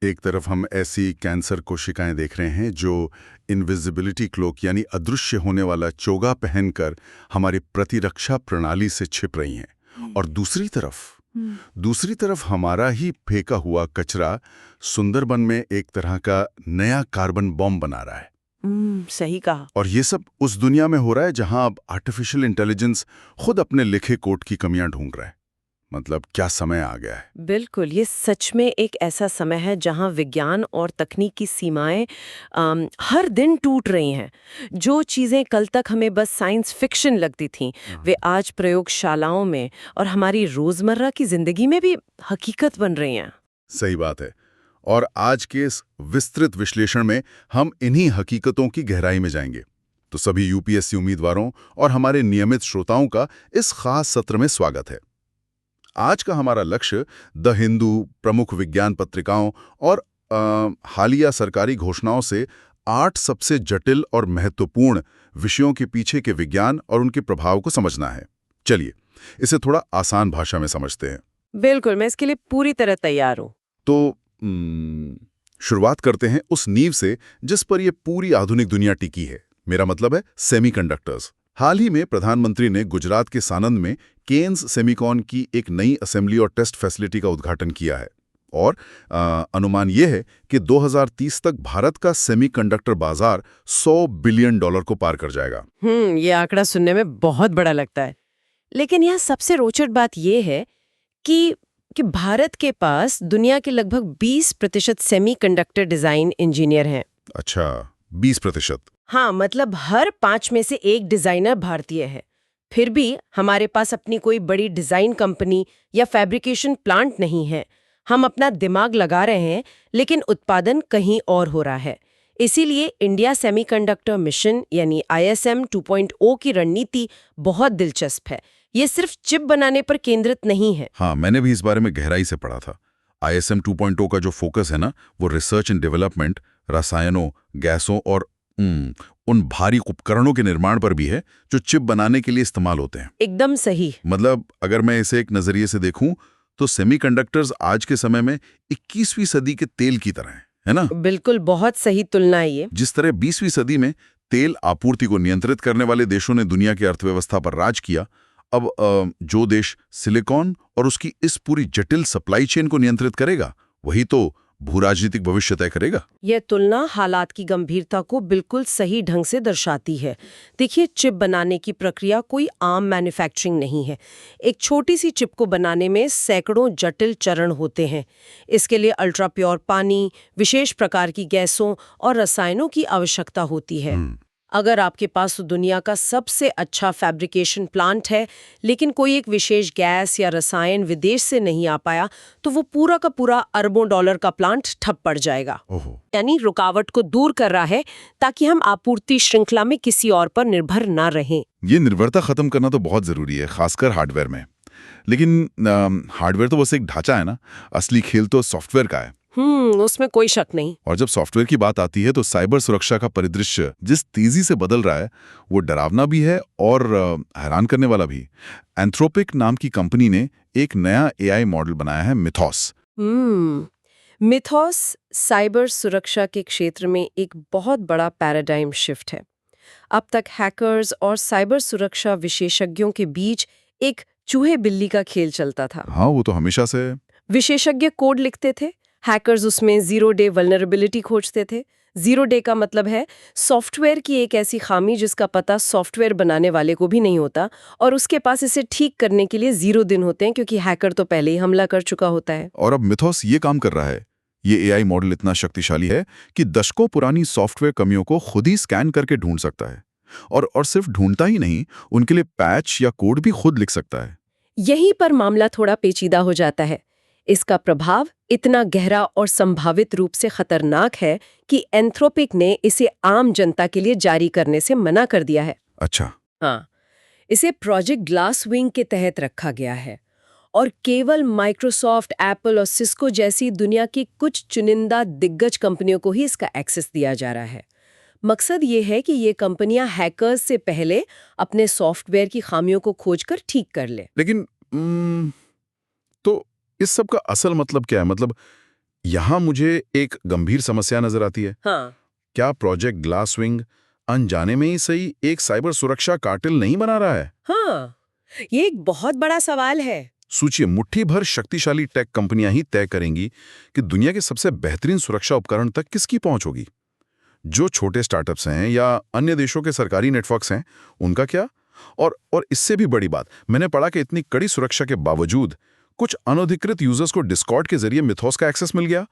एक तरफ हम ऐसी कैंसर कोशिकाएं देख रहे हैं जो इनविजिबिलिटी क्लोक यानी अदृश्य होने वाला चोगा पहनकर हमारी प्रतिरक्षा प्रणाली से छिप रही हैं, और दूसरी तरफ हमारा ही फेंका हुआ कचरा सुंदरबन में एक तरह का नया कार्बन बॉम्ब बना रहा है। सही कहा। और ये सब उस दुनिया में हो रहा है जहां अब आर्टिफिशियल इंटेलिजेंस खुद अपने लिखे कोड की कमियां ढूंढ रहा है। मतलब क्या समय आ गया है। बिल्कुल, ये सच में एक ऐसा समय है जहां विज्ञान और तकनीक की सीमाएं हर दिन टूट रही हैं। जो चीज़ें कल तक हमें बस साइंस फिक्शन लगती थीं, वे आज प्रयोगशालाओं में और हमारी रोज़मर्रा की ज़िंदगी में भी हकीकत बन रही हैं। सही बात है। और आज के इस विस्तृत विश्लेषण में हम इन्हीं हकीकतों की गहराई में जाएंगे। तो सभी यूपीएससी उम्मीदवारों और हमारे नियमित श्रोताओं का इस खास सत्र में स्वागत है। आज का हमारा लक्ष्य द हिंदू, प्रमुख विज्ञान पत्रिकाओं और हालिया सरकारी घोषणाओं से 8 सबसे जटिल और महत्वपूर्ण विषयों के पीछे के विज्ञान और उनके प्रभाव को समझना है। चलिए इसे थोड़ा आसान भाषा में समझते हैं। बिल्कुल, मैं इसके लिए पूरी तरह तैयार हूँ। तो शुरुआत करते हैं उस नींव से जिस पर यह पूरी आधुनिक दुनिया टिकी है। मेरा मतलब है सेमीकंडक्टर्स। हाल ही में प्रधानमंत्री ने गुजरात के सानंद में केन्स सेमीकॉन की एक नई असेंबली और टेस्ट फैसिलिटी का उद्घाटन किया है। और अनुमान यह है कि 2030 तक भारत का सेमीकंडक्टर बाजार $100 बिलियन को पार कर जाएगा। ये आंकड़ा सुनने में बहुत बड़ा लगता है, लेकिन यहाँ सबसे रोचक बात यह है कि भारत के पास दुनिया के लगभग 20% सेमीकंडक्टर डिजाइन इंजीनियर हैं। अच्छा, 20%? हाँ, मतलब हर 5 में से एक डिजाइनर भारतीय है। फिर भी हमारे पास अपनी कोई बड़ी डिजाइन कंपनी या फैब्रिकेशन प्लांट नहीं है। हम अपना दिमाग लगा रहे हैं, लेकिन उत्पादन कहीं और हो रहा है। इसीलिए इंडिया सेमीकंडक्टर मिशन यानी ISM 2.0 की रणनीति बहुत दिलचस्प है। ये सिर्फ चिप बनाने पर केंद्रित नहीं है। हाँ, मैंने भी इस बारे में गहराई से पढ़ा था। ISM 2.0 का जो फोकस है ना, वो रिसर्च एंड डेवलपमेंट, रसायनों, गैसों और उन भारी उपकरणों के निर्माण पर भी है जो चिप बनाने के लिए इस्तेमाल होते हैं। एकदम सही। मतलब अगर मैं इसे एक नजरिए से देखूं तो सेमीकंडक्टर्स आज के समय में 21वीं सदी के तेल की तरह है ना? बिल्कुल, बहुत सही तुलना है ये। जिस तरह 20वीं सदी में तेल आपूर्ति को नियंत्रित करने वाले देशों ने दुनिया की अर्थव्यवस्था पर राज किया, अब जो देश सिलिकॉन और उसकी इस पूरी जटिल सप्लाई चेन को नियंत्रित करेगा, वही तो भूराजनीतिक भविष्य तय करेगा। यह तुलना हालात की गंभीरता को बिल्कुल सही ढंग से दर्शाती है। देखिए, चिप बनाने की प्रक्रिया कोई आम मैन्युफैक्चरिंग नहीं है। एक छोटी सी चिप को बनाने में सैकड़ों जटिल चरण होते हैं। इसके लिए अल्ट्रा प्योर पानी, विशेष प्रकार की गैसों और रसायनों की आवश्यकता होती है। अगर आपके पास दुनिया का सबसे अच्छा फैब्रिकेशन प्लांट है, लेकिन कोई एक विशेष गैस या रसायन विदेश से नहीं आ पाया, तो वो पूरा का पूरा अरबों डॉलर का प्लांट ठप पड़ जाएगा। यानी रुकावट को दूर कर रहा है ताकि हम आपूर्ति श्रृंखला में किसी और पर निर्भर ना रहें। ये निर्भरता खत्म करना तो बहुत जरूरी है, खासकर हार्डवेयर में। लेकिन हार्डवेयर तो बस एक ढांचा है ना, असली खेल तो सॉफ्टवेयर का है। उसमें कोई शक नहीं। और जब सॉफ्टवेयर की बात आती है तो साइबर सुरक्षा का परिदृश्य जिस तेजी से बदल रहा है, वो डरावना भी है और हैरान करने वाला भी। एंथ्रोपिक नाम की कंपनी ने एक नया AI मॉडल बनाया है, मिथॉस। मिथॉस साइबर सुरक्षा के क्षेत्र में एक बहुत बड़ा पैराडाइम शिफ्ट है। अब तक हैकर्स और साइबर सुरक्षा विशेषज्ञों के बीच एक चूहे बिल्ली का खेल चलता था। हाँ, वो तो हमेशा से। विशेषज्ञ कोड लिखते थे, हैकर्स उसमें 0 डे वल्नरेबिलिटी खोजते थे। 0 डे का मतलब है सॉफ्टवेयर की एक ऐसी खामी जिसका पता सॉफ्टवेयर बनाने वाले को भी नहीं होता, और उसके पास इसे ठीक करने के लिए 0 दिन होते हैं, क्योंकि हैकर तो पहले ही हमला कर चुका होता है। और अब मिथॉस ये काम कर रहा है। ये AI मॉडल इतना शक्तिशाली है कि दशकों पुरानी सॉफ्टवेयर कमियों को खुद ही स्कैन करके ढूंढ सकता है। और सिर्फ ढूंढता ही नहीं, उनके लिए पैच या कोड भी खुद लिख सकता है। यहीं पर मामला थोड़ा पेचीदा हो जाता है। इसका प्रभाव इतना गहरा और संभावित रूप से खतरनाक है कि एंथ्रोपिक ने इसे आम जनता के लिए जारी करने से मना कर दिया है। अच्छा। हाँ, इसे प्रोजेक्ट ग्लास विंग के तहत रखा गया है और केवल माइक्रोसॉफ्ट, एप्पल और सिस्को जैसी दुनिया की कुछ चुनिंदा दिग्गज कंपनियों को ही इसका एक्सेस दिया जा रहा है। मकसद ये है कि ये कंपनियां हैकर्स से पहले अपने सॉफ्टवेयर की खामियों को खोजकर ठीक कर ले। लेकिन तो इस सब का असल मतलब क्या है? मतलब यहाँ मुझे एक गंभीर समस्या नजर आती है। हाँ। क्या प्रोजेक्ट ग्लासविंग अनजाने में ही सही एक साइबर सुरक्षा कार्टेल नहीं बना रहा है? हाँ, ये एक बहुत बड़ा सवाल है। सोचिए, मुट्ठी भर शक्तिशाली टेक कंपनियां ही तय करेंगी कि दुनिया के सबसे बेहतरीन सुरक्षा उपकरण तक किसकी पहुंच होगी। जो छोटे स्टार्टअप्स हैं या अन्य देशों के सरकारी नेटवर्क्स हैं, उनका क्या? और इससे भी बड़ी बात, मैंने पढ़ा कि इतनी कड़ी सुरक्षा के बावजूद कुछ अनधिकृत यूजर्स को डिस्कॉर्ड के जरिए मिथोस का एक्सेस मिल गया।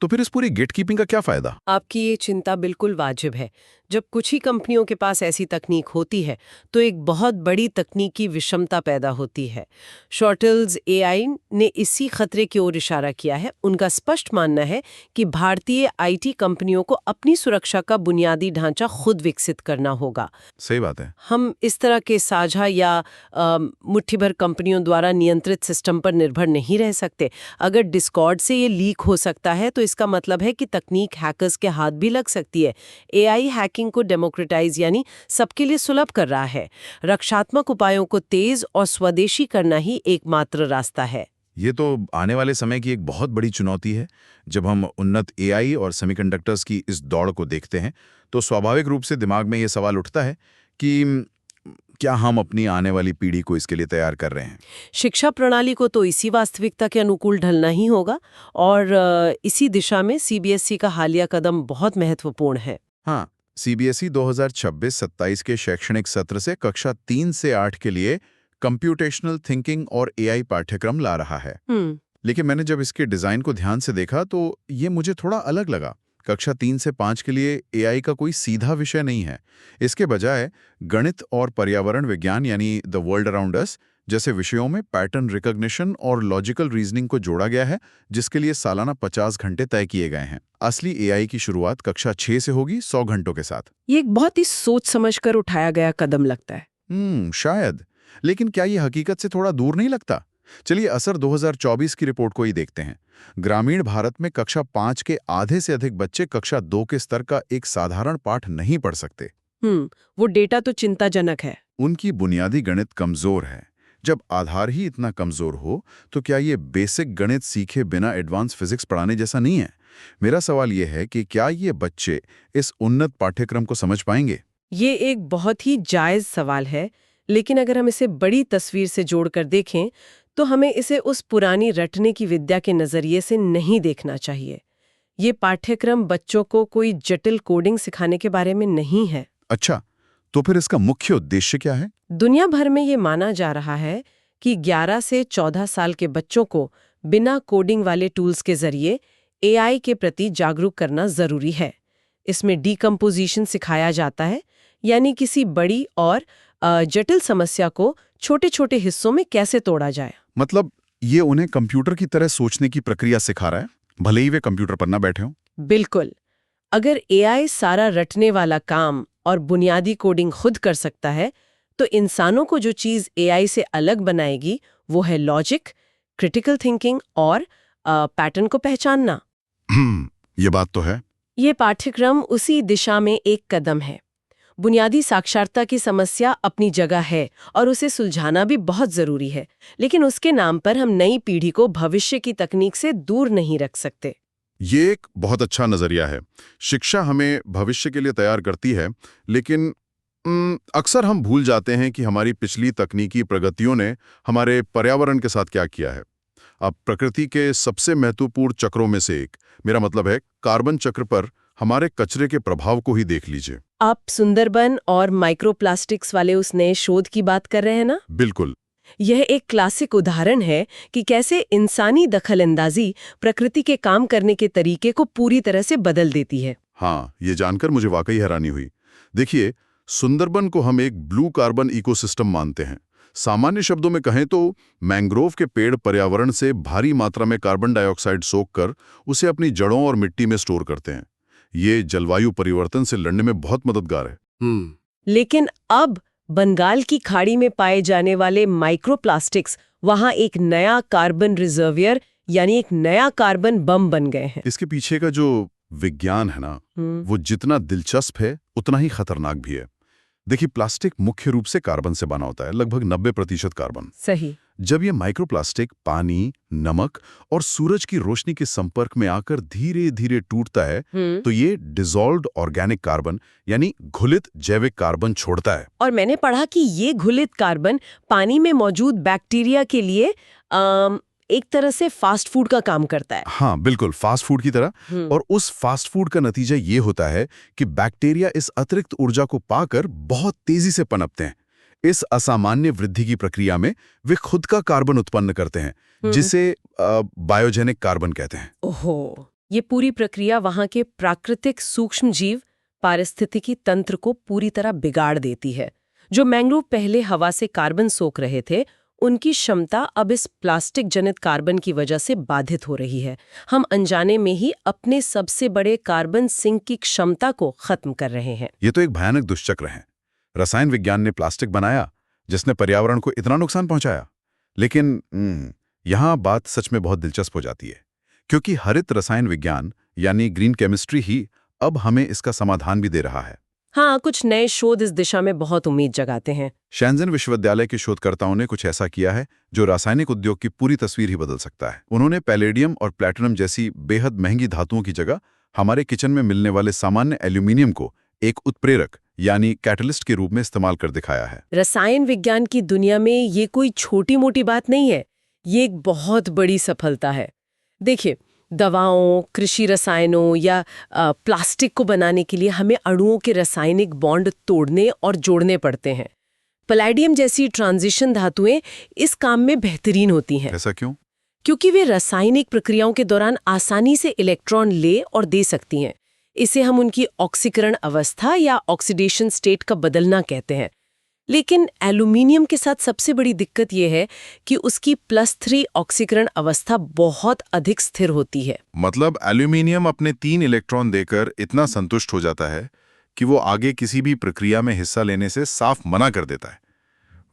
तो फिर इस पूरी गेटकीपिंग का क्या फायदा? आपकी ये चिंता बिल्कुल वाजिब है। जब कुछ ही कंपनियों के पास ऐसी तकनीक होती है तो एक बहुत बड़ी तकनीकी विषमता पैदा होती है। शॉर्टल्स एआई ने इसी खतरे की ओर इशारा किया है। उनका स्पष्ट मानना है कि भारतीय आईटी कंपनियों को अपनी सुरक्षा का बुनियादी ढांचा खुद विकसित करना होगा। सही बात है। हम इस तरह के साझा या मुट्ठीभर कंपनियों द्वारा नियंत्रित सिस्टम पर निर्भर नहीं रह सकते। अगर डिस्कॉर्ड से ये लीक हो सकता है तो इसका मतलब है कि तकनीक हैकर्स के हाथ भी लग सकती है। एआई हैकिंग को डेमोक्रेटाइज यानी सबके लिए सुलभ कर रहा है। रक्षात्मक उपायों को तेज और स्वदेशी करना ही एकमात्र रास्ता है। ये तो आने वाले समय की एक बहुत बड़ी चुनौती है। जब हम उन्नत एआई और सेमीकंडक्टर्स की इस दौड़ को देखते हैं तो स्वाभाविक रूप से दिमाग में ये सवाल उठता है कि क्या हम अपनी आने वाली पीढ़ी को इसके लिए तैयार कर रहे हैं। शिक्षा प्रणाली को तो इसी वास्तविकता के अनुकूल ढलना ही होगा और इसी दिशा में सीबीएसई का हालिया कदम बहुत महत्वपूर्ण है। हाँ, सीबीएसई 2026-27 के शैक्षणिक सत्र से कक्षा 3 से 8 के लिए कंप्यूटेशनल थिंकिंग और एआई पाठ्यक्रम ला रहा है। लेकिन मैंने जब इसके डिजाइन को ध्यान से देखा तो ये मुझे थोड़ा अलग लगा। कक्षा 3 से 5 के लिए एआई का कोई सीधा विषय नहीं है। इसके बजाय गणित और पर्यावरण विज्ञान यानी द वर्ल्ड अराउंड अस जैसे विषयों में पैटर्न रिकॉग्निशन और लॉजिकल रीजनिंग को जोड़ा गया है, जिसके लिए सालाना 50 घंटे तय किए गए हैं। असली एआई की शुरुआत कक्षा 6 से होगी, 100 घंटों के साथ। ये एक बहुत ही सोच समझकर उठाया गया कदम लगता है। शायद। लेकिन क्या ये हकीकत से थोड़ा दूर नहीं लगता? चलिए असर 2024 की रिपोर्ट को ही देखते हैं। ग्रामीण भारत में कक्षा 5 के आधे से अधिक बच्चे कक्षा 2 के स्तर का एक साधारण पाठ नहीं पढ़ सकते। वो डेटा तो चिंताजनक है। उनकी बुनियादी गणित कमजोर है। जब आधार ही इतना कमजोर हो तो क्या ये बेसिक गणित सीखे बिना एडवांस फिजिक्स पढ़ाने जैसा नहीं है? मेरा सवाल ये है कि क्या ये बच्चे इस उन्नत पाठ्यक्रम को समझ पाएंगे? ये एक बहुत ही जायज सवाल है, लेकिन अगर हम इसे बड़ी तस्वीर से जोड़कर देखें तो हमें इसे उस पुरानी रटने की विद्या के नजरिए से नहीं देखना चाहिए। ये पाठ्यक्रम बच्चों को कोई जटिल कोडिंग सिखाने के बारे में नहीं है। अच्छा, तो फिर इसका मुख्य उद्देश्य क्या है? दुनिया भर में ये माना जा रहा है कि 11 से 14 साल के बच्चों को बिना कोडिंग वाले टूल्स के जरिए एआई के प्रति जागरूक करना जरूरी है। इसमें डीकम्पोजिशन सिखाया जाता है, यानी किसी बड़ी और जटिल समस्या को छोटे छोटे हिस्सों में कैसे तोड़ा जाए। मतलब ये उन्हें कंप्यूटर की तरह सोचने की प्रक्रिया सिखा रहा है, भले ही वे कंप्यूटर पर ना बैठे हों। बिल्कुल। अगर एआई सारा रटने वाला काम और बुनियादी कोडिंग खुद कर सकता है तो इंसानों को जो चीज एआई से अलग बनाएगी वो है लॉजिक, क्रिटिकल थिंकिंग और पैटर्न को पहचानना। ये बात तो है। ये पाठ्यक्रम उसी दिशा में एक कदम है। बुनियादी साक्षरता की समस्या अपनी जगह है और उसे सुलझाना भी बहुत जरूरी है, लेकिन उसके नाम पर हम नई पीढ़ी को भविष्य की तकनीक से दूर नहीं रख सकते। ये एक बहुत अच्छा नजरिया है। शिक्षा हमें भविष्य के लिए तैयार करती है, लेकिन अक्सर हम भूल जाते हैं कि हमारी पिछली तकनीकी प्रगतियों ने हमारे पर्यावरण के साथ क्या किया है। अब प्रकृति के सबसे महत्वपूर्ण चक्रों में से एक, मेरा मतलब है कार्बन चक्र पर हमारे कचरे के प्रभाव को ही देख लीजिए। आप सुंदरबन और माइक्रोप्लास्टिक्स वाले उस नए शोध की बात कर रहे हैं ना? बिल्कुल। यह एक क्लासिक उदाहरण है कि कैसे इंसानी दखलंदाजी प्रकृति के काम करने के तरीके को पूरी तरह से बदल देती है। हाँ, ये जानकर मुझे वाकई हैरानी हुई। देखिए, सुंदरबन को हम एक ब्लू कार्बन इकोसिस्टम मानते हैं। सामान्य शब्दों में कहें तो मैंग्रोव के पेड़ पर्यावरण से भारी मात्रा में कार्बन डाइऑक्साइड सोख कर उसे अपनी जड़ों और मिट्टी में स्टोर करते हैं। ये जलवायु परिवर्तन से लड़ने में बहुत मददगार है। लेकिन अब बंगाल की खाड़ी में पाए जाने वाले माइक्रोप्लास्टिक्स वहां एक नया कार्बन रिजर्वियर यानी एक नया कार्बन बम बन गए हैं। इसके पीछे का जो विज्ञान है ना, वो जितना दिलचस्प है उतना ही खतरनाक भी है। देखिए, प्लास्टिक मुख्य रूप से कार्बन से बना होता है, लगभग 90% कार्बन। सही। जब ये माइक्रोप्लास्टिक पानी, नमक और सूरज की रोशनी के संपर्क में आकर धीरे धीरे टूटता है तो ये डिसॉल्व्ड ऑर्गेनिक कार्बन यानी घुलित जैविक कार्बन छोड़ता है। और मैंने पढ़ा कि ये घुलित कार्बन पानी में मौजूद बैक्टीरिया के लिए एक तरह से फास्ट फूड का काम करता है। हाँ, बिल्कुल फास्ट फूड की तरह। और उस फास्ट फूड का नतीजा ये होता है कि बैक्टीरिया इस अतिरिक्त ऊर्जा को पाकर बहुत तेजी से पनपते हैं। इस असामान्य वृद्धि की प्रक्रिया में वे खुद का कार्बन उत्पन्न करते हैं जिसे बायोजेनिक कार्बन कहते हैं। ओहो, ये पूरी प्रक्रिया वहां के प्राकृतिक सूक्ष्म जीव पारिस्थितिकी तंत्र को पूरी तरह बिगाड़ देती है। जो मैंग्रोव पहले हवा से कार्बन सोख रहे थे, उनकी क्षमता अब इस प्लास्टिक जनित कार्बन की वजह से बाधित हो रही है। हम अनजाने में ही अपने सबसे बड़े कार्बन सिंक की क्षमता को खत्म कर रहे हैं। ये तो एक भयानक दुष्चक्र है। रसायन विज्ञान ने प्लास्टिक बनाया जिसने पर्यावरण को इतना नुकसान पहुंचाया। लेकिन यहाँ बात सच में बहुत दिलचस्प हो जाती है, क्योंकि हरित रसायन विज्ञान यानी ग्रीन केमिस्ट्री ही अब हमें इसका समाधान भी दे रहा है। हाँ, कुछ नए शोध इस दिशा में बहुत उम्मीद जगाते हैं। शेंजन विश्वविद्यालय के शोधकर्ताओं ने कुछ ऐसा किया है जो रासायनिक उद्योग की पूरी तस्वीर ही बदल सकता है। उन्होंने पैलेडियम और प्लैटिनम जैसी बेहद महंगी धातुओं की जगह हमारे किचन में मिलने वाले सामान्य एल्यूमिनियम को एक उत्प्रेरक यानी कैटलिस्ट के रूप में इस्तेमाल कर दिखाया है। रसायन विज्ञान की दुनिया में ये कोई छोटी मोटी बात नहीं है, ये एक बहुत बड़ी सफलता है। देखिए, दवाओं, कृषि रसायनों या प्लास्टिक को बनाने के लिए हमें अणुओं के रासायनिक बॉन्ड तोड़ने और जोड़ने पड़ते हैं। पैलेडियम जैसी ट्रांजिशन धातुएं इस काम में बेहतरीन होती हैं। ऐसा क्यों? क्योंकि वे रासायनिक प्रक्रियाओं के दौरान आसानी से इलेक्ट्रॉन ले और दे सकती हैं। इसे हम उनकी ऑक्सीकरण अवस्था या ऑक्सीडेशन स्टेट का बदलना कहते हैं। लेकिन एल्यूमिनियम के साथ सबसे बड़ी दिक्कत यह है कि उसकी +3 ऑक्सीकरण अवस्था बहुत अधिक स्थिर होती है। मतलब एल्यूमिनियम अपने 3 इलेक्ट्रॉन देकर इतना संतुष्ट हो जाता है कि वो आगे किसी भी प्रक्रिया में हिस्सा लेने से साफ मना कर देता है।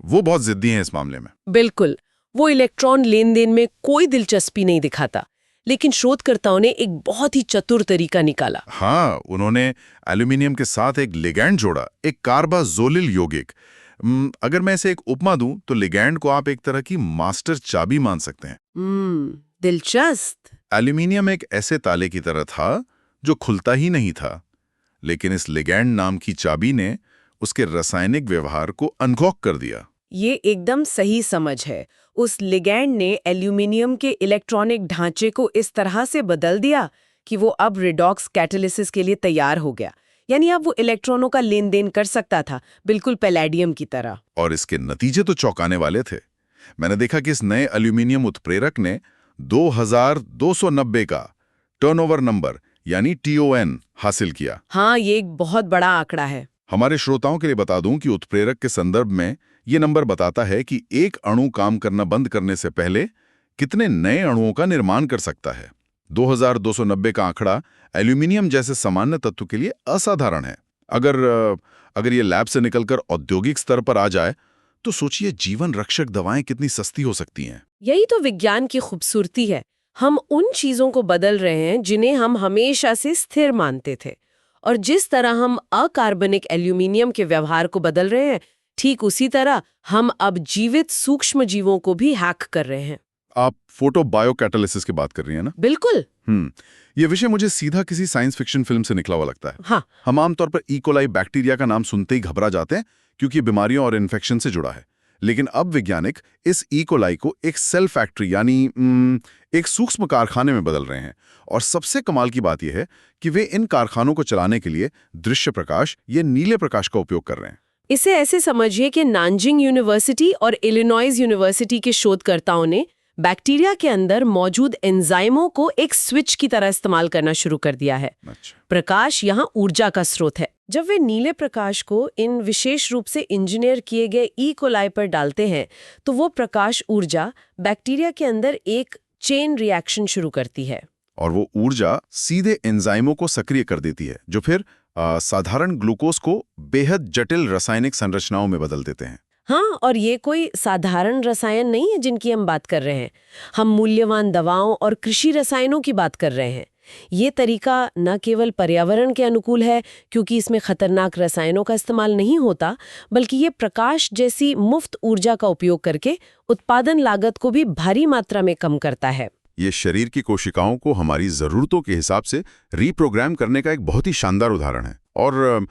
वो बहुत जिद्दी हैं इस मामले में। बिल्कुल, वो इलेक्ट्रॉन लेन देन में कोई दिलचस्पी नहीं दिखाता। लेकिन शोधकर्ताओं ने एक बहुत ही चतुर तरीका निकाला। हाँ, उन्होंने एल्यूमिनियम के साथ एक लिगैंड जोड़ा, एक कार्बाजोलिल यौगिक। अगर मैं इसे एक उपमा दूं तो लिगैंड को आप एक तरह की मास्टर चाबी मान सकते हैं। दिलचस्प। एल्यूमिनियम एक ऐसे ताले की तरह था जो खुलता ही नहीं था, लेकिन इस लिगैंड नाम की चाबी ने उसके रासायनिक व्यवहार को अनलॉक कर दिया। ये एकदम सही समझ है। उस लिगैंड ने एल्यूमिनियम के इलेक्ट्रॉनिक ढांचे को इस तरह से बदल दिया कि वो अब रिडॉक्स कैटालिसिस के लिए तैयार हो गया। यानी अब वो इलेक्ट्रॉनों का लेन देन कर सकता था, बिल्कुल पैलेडियम की तरह। और इसके नतीजे तो चौंकाने वाले थे। मैंने देखा कि इस नए एल्यूमिनियम उत्प्रेरक ने 2290 का टर्नओवर नंबर यानी TON हासिल किया। हाँ, ये एक बहुत बड़ा आंकड़ा है। हमारे श्रोताओं के लिए बता दूं कि उत्प्रेरक के संदर्भ में ये नंबर बताता है कि एक अणु काम करना बंद करने से पहले कितने नए अणुओं का निर्माण कर सकता है। 2290 का आंकड़ा एल्यूमिनियम जैसे सामान्य तत्व के लिए असाधारण है। अगर ये लैब से निकलकर औद्योगिक स्तर पर आ जाए तो सोचिए जीवन रक्षक दवाएं कितनी सस्ती हो सकती हैं। यही तो विज्ञान की खूबसूरती है। हम उन चीजों को बदल रहे हैं जिन्हें हम हमेशा से स्थिर मानते थे। और जिस तरह हम अकार्बनिक एल्यूमिनियम के व्यवहार को बदल रहे हैं, ठीक उसी तरह हम अब जीवित सूक्ष्म जीवों को भी हैक कर रहे हैं। आप फोटो बायोकैटालिसिस की बात कर रही हैं ना? बिल्कुल। ये विषय मुझे सीधा किसी साइंस फिक्शन फिल्म से निकला हुआ लगता है। हाँ। हम आमतौर पर इकोलाई बैक्टीरिया का नाम सुनते ही घबरा जाते हैं क्योंकि बीमारियों और इन्फेक्शन से जुड़ा है। लेकिन अब वैज्ञानिक इस इकोलाई को एक सेल फैक्ट्री यानी एक सूक्ष्म कारखाने में बदल रहे हैं। और सबसे कमाल की बात यह है कि वे इन कारखानों को चलाने के लिए दृश्य प्रकाश या नीले प्रकाश का उपयोग कर रहे हैं। इसे ऐसे समझिए कि नानजिंग यूनिवर्सिटी और इलिनॉइस यूनिवर्सिटी के शोधकर्ताओं ने बैक्टीरिया के अंदर मौजूद एंजाइमों को एक स्विच की तरह इस्तेमाल करना शुरू कर दिया है। अच्छा। प्रकाश यहाँ ऊर्जा का स्रोत है। जब वे नीले प्रकाश को इन विशेष रूप से इंजीनियर किए गए ई कोलाई पर डालते हैं तो वो प्रकाश ऊर्जा बैक्टीरिया के अंदर एक चेन रिएक्शन शुरू करती है। और वो ऊर्जा सीधे एंजाइमों को सक्रिय कर देती है जो फिर साधारण ग्लूकोज को बेहद जटिल रासायनिक संरचनाओं में बदल देते हैं। हाँ, और ये कोई साधारण रसायन नहीं है जिनकी हम बात कर रहे हैं। हम मूल्यवान दवाओं और कृषि रसायनों की बात कर रहे हैं। ये तरीका न केवल पर्यावरण के अनुकूल है क्योंकि इसमें खतरनाक रसायनों का इस्तेमाल नहीं होता, बल्कि ये प्रकाश जैसी मुफ्त ऊर्जा का उपयोग करके उत्पादन लागत को भी भारी मात्रा में कम करता है। ये शरीर की कोशिकाओं को हमारी ज़रूरतों के हिसाब से रीप्रोग्राम करने का एक बहुत ही शानदार उदाहरण है। और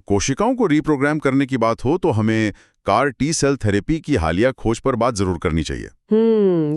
कोशिकाओं को रीप्रोग्राम करने की बात हो तो हमें कार टी सेल थेरेपी की हालिया खोज पर बात जरूर करनी चाहिए।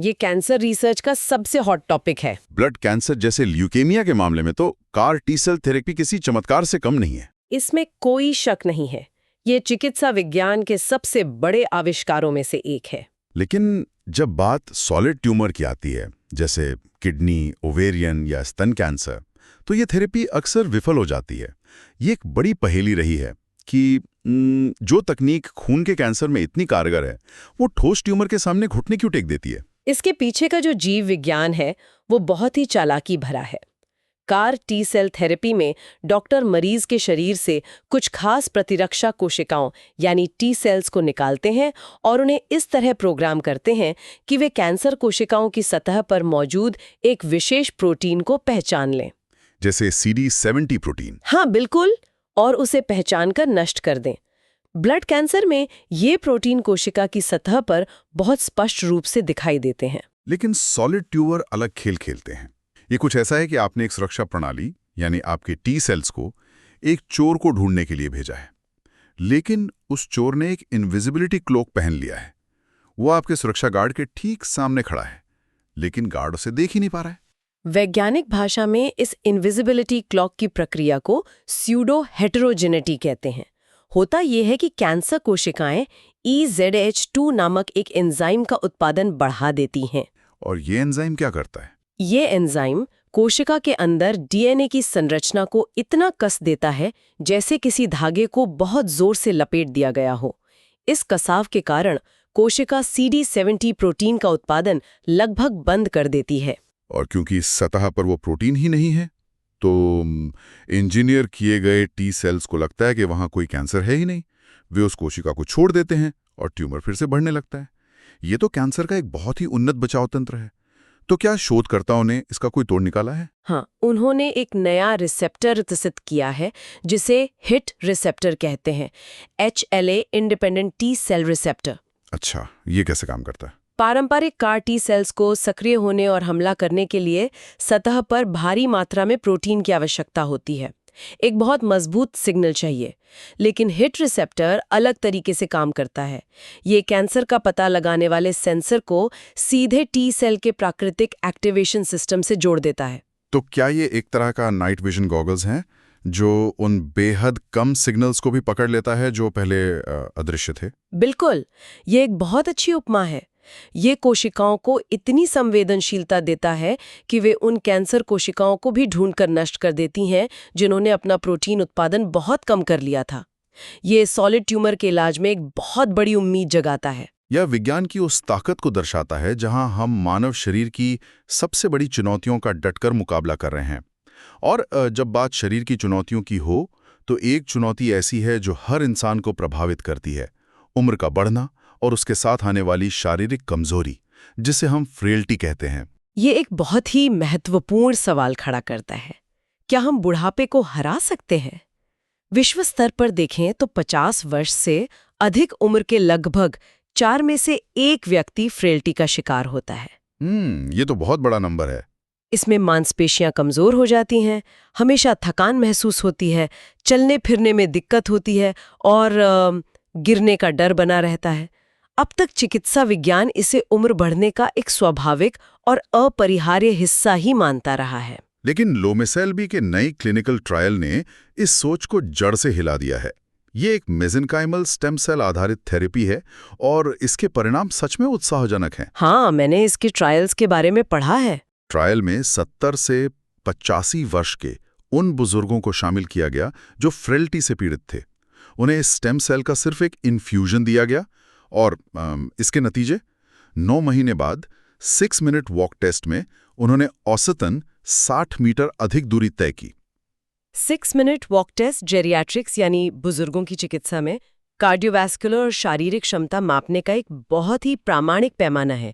ये कैंसर रिसर्च का सबसे हॉट टॉपिक है। ब्लड कैंसर जैसे ल्यूकेमिया के मामले में तो कार टी सेल थेरेपी किसी चमत्कार से कम नहीं है। इसमें कोई शक नहीं है, ये चिकित्सा विज्ञान के सबसे बड़े आविष्कारों में से एक है। लेकिन जब बात सॉलिड ट्यूमर की आती है, जैसे किडनी, ओवेरियन या स्तन कैंसर, तो ये थेरेपी अक्सर विफल हो जाती है। ये एक बड़ी पहेली रही है कि जो तकनीक खून के कैंसर में इतनी कारगर है, वो ठोस ट्यूमर के सामने घुटने क्यों टेक देती है? इसके पीछे का जो जीव विज्ञान है वो बहुत ही चालाकी भरा है। कार टी सेल थेरेपी में डॉक्टर मरीज के शरीर से कुछ खास प्रतिरक्षा कोशिकाओं यानी टी सेल्स को निकालते हैं और उन्हें इस तरह प्रोग्राम करते हैं कि वे कैंसर कोशिकाओं की सतह पर मौजूद एक विशेष प्रोटीन को पहचान लें, जैसे CD70 प्रोटीन। हाँ बिल्कुल, और उसे पहचान कर नष्ट कर दें। ब्लड कैंसर में ये प्रोटीन कोशिका की सतह पर बहुत स्पष्ट रूप से दिखाई देते हैं। लेकिन सॉलिड ट्यूमर अलग खेल खेलते हैं। ये कुछ ऐसा है कि आपने एक सुरक्षा प्रणाली यानी आपके टी सेल्स को एक चोर को ढूंढने के लिए भेजा है, लेकिन उस चोर ने एक इनविजिबिलिटी क्लोक पहन लिया है। वो आपके सुरक्षा गार्ड के ठीक सामने खड़ा है, लेकिन गार्ड उसे देख ही नहीं पा रहा है। वैज्ञानिक भाषा में इस इनविजिबिलिटी क्लॉक की प्रक्रिया को स्यूडो हेटेरोजेनिटी कहते हैं। होता यह है कि कैंसर कोशिकाएं EZH2 नामक एक एंजाइम का उत्पादन बढ़ा देती हैं। और ये एंजाइम क्या करता है? ये एंजाइम कोशिका के अंदर डीएनए की संरचना को इतना कस देता है जैसे किसी धागे को बहुत जोर से लपेट दिया गया हो। इस कसाव के कारण कोशिका CD70 प्रोटीन का उत्पादन लगभग बंद कर देती है। और क्योंकि सतह पर वो प्रोटीन ही नहीं है, तो इंजीनियर किए गए टी सेल्स को लगता है कि वहां कोई कैंसर है ही नहीं। वे उस कोशिका को छोड़ देते हैं और ट्यूमर फिर से बढ़ने लगता है। ये तो कैंसर का एक बहुत ही उन्नत बचाव तंत्र है। तो क्या शोधकर्ताओं ने इसका कोई तोड़ निकाला है? हाँ, उन्होंने एक नया रिसेप्टर विकसित किया है जिसे हिट रिसेप्टर कहते हैं, HLA independent T cell receptor. अच्छा, ये कैसे काम करता है? पारंपरिक कार टी सेल्स को सक्रिय होने और हमला करने के लिए सतह पर भारी मात्रा में प्रोटीन की आवश्यकता होती है। एक बहुत मजबूत सिग्नल चाहिए, लेकिन हिट रिसेप्टर अलग तरीके से काम करता है। ये कैंसर का पता लगाने वाले सेंसर को सीधे टी सेल के प्राकृतिक एक्टिवेशन सिस्टम से जोड़ देता है। तो क्या ये एक तरह का नाइट विजन गॉगल्स हैं जो उन बेहद कम सिग्नल्स को भी पकड़ लेता है जो पहले अदृश्य थे? बिल्कुल, ये एक बहुत अच्छी उपमा है। ये कोशिकाओं को इतनी संवेदनशीलता देता है कि वे उन कैंसर कोशिकाओं को भी ढूंढकर नष्ट कर देती हैं जिन्होंने अपना प्रोटीन उत्पादन बहुत कम कर लिया था। ये सॉलिड ट्यूमर के इलाज में एक बहुत बड़ी उम्मीद जगाता है। यह विज्ञान की उस ताकत को दर्शाता है जहां हम मानव शरीर की सबसे बड़ी चुनौतियों का डटकर मुकाबला कर रहे हैं। और जब बात शरीर की चुनौतियों की हो, तो एक चुनौती ऐसी है जो हर इंसान को प्रभावित करती है: उम्र का बढ़ना और उसके साथ आने वाली शारीरिक कमजोरी, जिसे हम फ्रेल्टी कहते हैं। ये एक बहुत ही महत्वपूर्ण सवाल खड़ा करता है। क्या हम बुढ़ापे को हरा सकते हैं? विश्व स्तर पर देखें तो 50 वर्ष से अधिक उम्र के लगभग 4 में से 1 व्यक्ति फ्रेल्टी का शिकार होता है। ये तो बहुत बड़ा नंबर है। इसमें मांसपेशियां कमजोर हो जाती हैं, हमेशा थकान महसूस होती है, चलने फिरने में दिक्कत होती है और गिरने का डर बना रहता है। अब तक चिकित्सा विज्ञान इसे उम्र बढ़ने का एक स्वाभाविक और अपरिहार्य हिस्सा ही मानता रहा है। लेकिन लोमेसेल्बी के नई क्लिनिकल ट्रायल ने इस सोच को जड़ से हिला दिया है। ये एक मेसेनकाइमल स्टेम सेल आधारित थेरेपी है और इसके परिणाम सच में उत्साहजनक हैं। हाँ, मैंने इसके ट्रायल्स के बारे में पढ़ा है। ट्रायल में 70 से 85 वर्ष के उन बुजुर्गों को शामिल किया गया जो फ्रेल्टी से पीड़ित थे। उन्हें स्टेम सेल का सिर्फ एक इन्फ्यूजन दिया गया और इसके नतीजे 9 महीने बाद 6 मिनट वॉक टेस्ट में उन्होंने औसतन 60 मीटर अधिक दूरी तय की। 6 मिनट वॉक टेस्ट जेरियाट्रिक्स यानी बुजुर्गों की चिकित्सा में कार्डियोवैस्कुलर और शारीरिक क्षमता मापने का एक बहुत ही प्रामाणिक पैमाना है।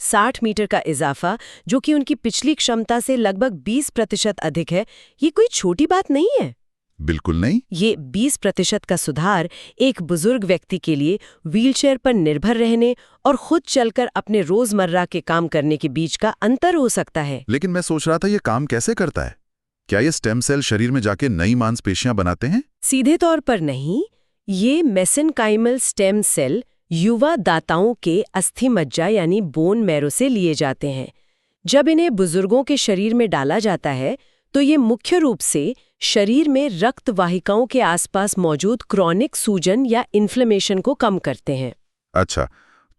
60 मीटर का इजाफा, जो कि उनकी पिछली क्षमता से लगभग 20% अधिक है, ये कोई छोटी बात नहीं है। बिल्कुल नहीं। ये 20% का सुधार एक बुजुर्ग व्यक्ति के लिए व्हीलचेयर पर निर्भर रहने और खुद चलकर अपने रोजमर्रा के काम करने के बीच का अंतर हो सकता है। लेकिन मैं सोच रहा था ये काम कैसे करता है? क्या ये स्टेम सेल शरीर में जाके नई मांसपेशियां बनाते हैं? सीधे तौर पर नहीं, ये मेसेनकाइमल स्टेम सेल युवा दाताओं के अस्थि मज्जा यानी बोन मैरो से लिए जाते हैं। जब इन्हें बुजुर्गों के शरीर में डाला जाता है तो ये मुख्य रूप से शरीर में रक्त वाहिकाओं के आसपास मौजूद क्रॉनिक सूजन या इन्फ्लेमेशन को कम करते हैं। अच्छा,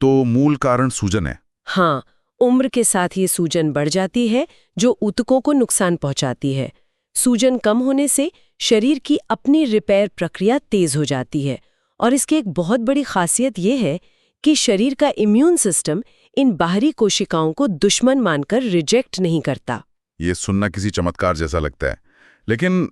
तो मूल कारण सूजन है। हाँ, उम्र के साथ ये सूजन बढ़ जाती है, जो ऊतकों को नुकसान पहुंचाती है। सूजन कम होने से शरीर की अपनी रिपेयर प्रक्रिया तेज हो जाती है, और इसकी एक बहुत बड़ी खासियत ये है कि शरीर का इम्यून सिस्टम इन बाहरी कोशिकाओं को दुश्मन मानकर रिजेक्ट नहीं करता। ये सुनना किसी चमत्कार जैसा लगता है, लेकिन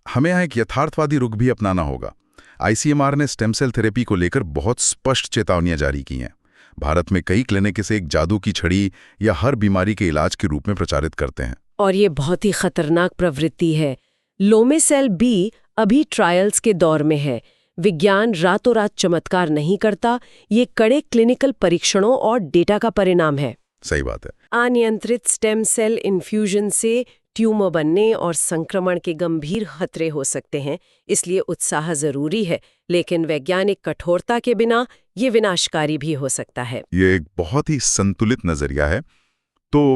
हमें यहाँ एक यथार्थवादी रुख भी अपनाना होगा। आईसीएमआर ने स्टेम सेल थेरेपी को लेकर बहुत स्पष्ट चेतावनियां जारी की हैं। भारत में कई क्लिनिक इसे एक जादू की छड़ी या हर बीमारी के इलाज के रूप में प्रचारित करते हैं। और ये बहुत ही खतरनाक प्रवृत्ति है। लोमेसेल बी अभी ट्रायल्स के दौर में है। विज्ञान रातों रात चमत्कार नहीं करता, ये कड़े क्लिनिकल परीक्षणों और डेटा का परिणाम है। सही बात है। अनियंत्रित स्टेम सेल इन्फ्यूजन से ट्यूमर बनने और संक्रमण के गंभीर खतरे हो सकते हैं, इसलिए उत्साह जरूरी है, लेकिन वैज्ञानिक कठोरता के बिना ये विनाशकारी भी हो सकता है। ये एक बहुत ही संतुलित नजरिया है। तो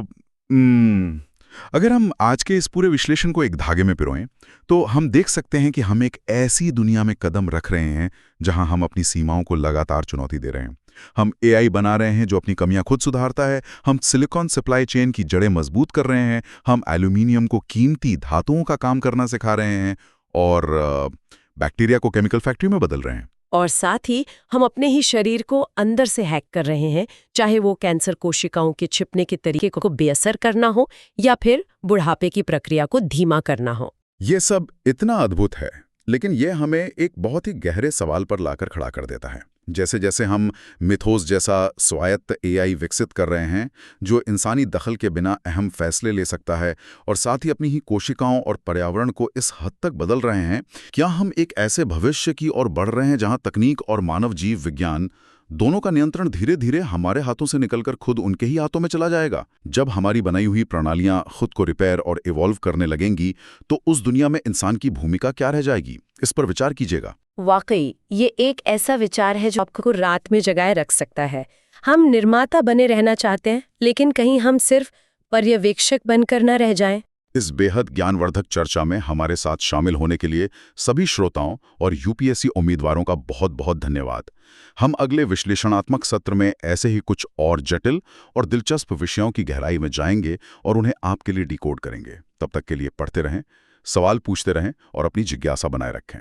अगर हम आज के इस पूरे विश्लेषण को एक धागे में पिरोएं, तो हम देख सकते हैं कि हम एक ऐसी दुनिया में कदम रख रहे हैं जहां हम अपनी सीमाओं को लगातार चुनौती दे रहे हैं। हम एआई बना रहे हैं जो अपनी कमियां खुद सुधारता है, हम सिलिकॉन सप्लाई चेन की जड़ें मजबूत कर रहे हैं, हम एल्यूमिनियम को कीमती धातुओं का काम करना सिखा रहे हैं, और बैक्टीरिया को केमिकल फैक्ट्री में बदल रहे हैं। और साथ ही हम अपने ही शरीर को अंदर से हैक कर रहे हैं, चाहे वो कैंसर कोशिकाओं के छिपने के तरीके को बेअसर करना हो या फिर बुढ़ापे की प्रक्रिया को धीमा करना हो। ये सब इतना अद्भुत है, लेकिन ये हमें एक बहुत ही गहरे सवाल पर लाकर खड़ा कर देता है। जैसे जैसे हम मिथोस जैसा स्वायत्त एआई विकसित कर रहे हैं जो इंसानी दखल के बिना अहम फैसले ले सकता है और साथ ही अपनी ही कोशिकाओं और पर्यावरण को इस हद तक बदल रहे हैं, क्या हम एक ऐसे भविष्य की ओर बढ़ रहे हैं जहां तकनीक और मानव जीव विज्ञान दोनों का नियंत्रण धीरे धीरे हमारे हाथों से निकलकर खुद उनके ही हाथों में चला जाएगा? जब हमारी बनाई हुई प्रणालियां खुद को रिपेयर और इवॉल्व करने लगेंगी तो उस दुनिया में इंसान की भूमिका क्या रह जाएगी? इस पर विचार कीजिएगा। वाकई ये एक ऐसा विचार है जो आपको रात में जगाए रख सकता है। हम निर्माता बने रहना चाहते हैं, लेकिन कहीं हम सिर्फ पर्यवेक्षक बनकर न रह जाएं। इस बेहद ज्ञानवर्धक चर्चा में हमारे साथ शामिल होने के लिए सभी श्रोताओं और यूपीएससी उम्मीदवारों का बहुत बहुत धन्यवाद। हम अगले विश्लेषणात्मक सत्र में ऐसे ही कुछ और जटिल और दिलचस्प विषयों की गहराई में जाएंगे और उन्हें आपके लिए डिकोड करेंगे। तब तक के लिए पढ़ते रहें, सवाल पूछते रहें और अपनी जिज्ञासा बनाए रखें।